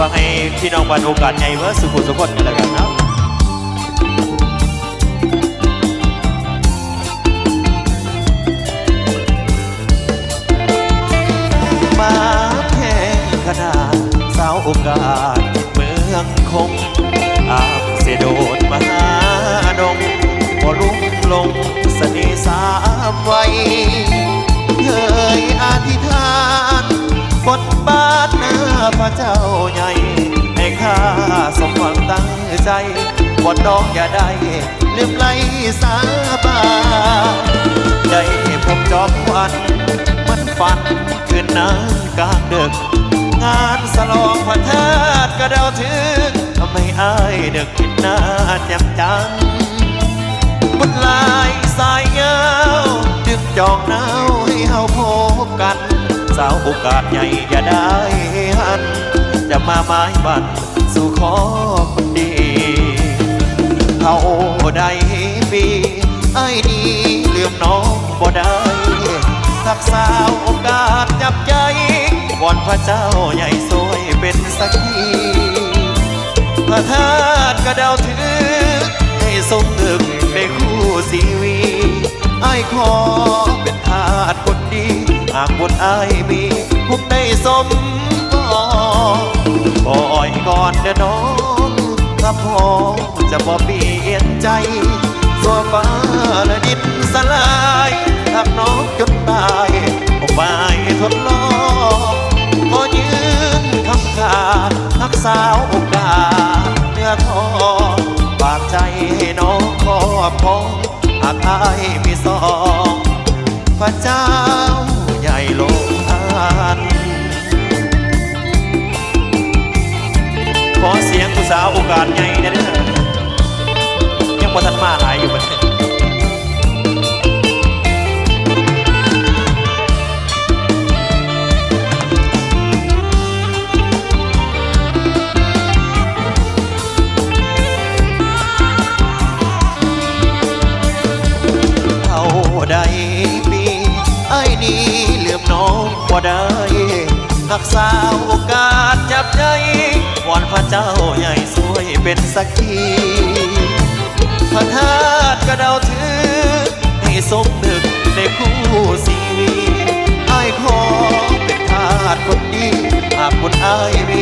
ากให้พี่น้องวันโอกาสใหญ่เมื่อสุขุสุขนกันแล้วกันนะมาแข่งขนาดสาวโอกาสเมืองคงอาบเสโดดมหาดงพอลุ่มลงสนิสามไว้เคยอธิษฐานบนบาทหน้าพระเจ้าใหญ่ให้ข้าสมหวังตั้งใจบนน้องอย่าได้ลืมไหลสาบานได้พบจอมวันมันฝันคืนนั้นกลางดึกงานสลองพระธาตุกระเดาถึงทำให้อายดึกคิดหน้าแจ่มจันบนลายสายเงาดึงจองหนาวให้เฮาพบกันสาวโอกาสใหญ่อย่าได้หันจะมาไม้บันสู่ขอคนดีเขาได้ปีไอ้นี้ลืมน้องบ่ได้ทักสาวโอกาสจับใจวอนพระเจ้าใหญ่สวยเป็นสักทีพระธาตุกระเดาถึงให้ทรงตึกในคู่สีวีไอ้ขอเป็นทาสคนดีหากบนไอ้มีพบได้สมปล่อยก่อนเด้อน้องถ้าพอจะบ่เปลี่ยนใจส่วนฟ้าและดินสลายหักน้องจนตายออกไปทดลองขอยืนคำขาดทักสาวโอกาสเนื้อทองฝากใจให้น้องครอบครองหากอายมีสองพระเจ้าใหญ่โลกอันขอเสียงผู้สาวโอกาสใหญ่เด้อยังบ่ทันมาหลายอยู่บัดนี้เอาได้ปีไอ้นี่ลืมน้องบ่ได้หักสาวโอกาสจับใจวอนพระเจ้าใหญ่สวยเป็นสักทีพระธาตุกระเดาถึงให้สมนึกในคู่สีวีไอ้ขอเป็นทาสคนดีหากคนไอ้มี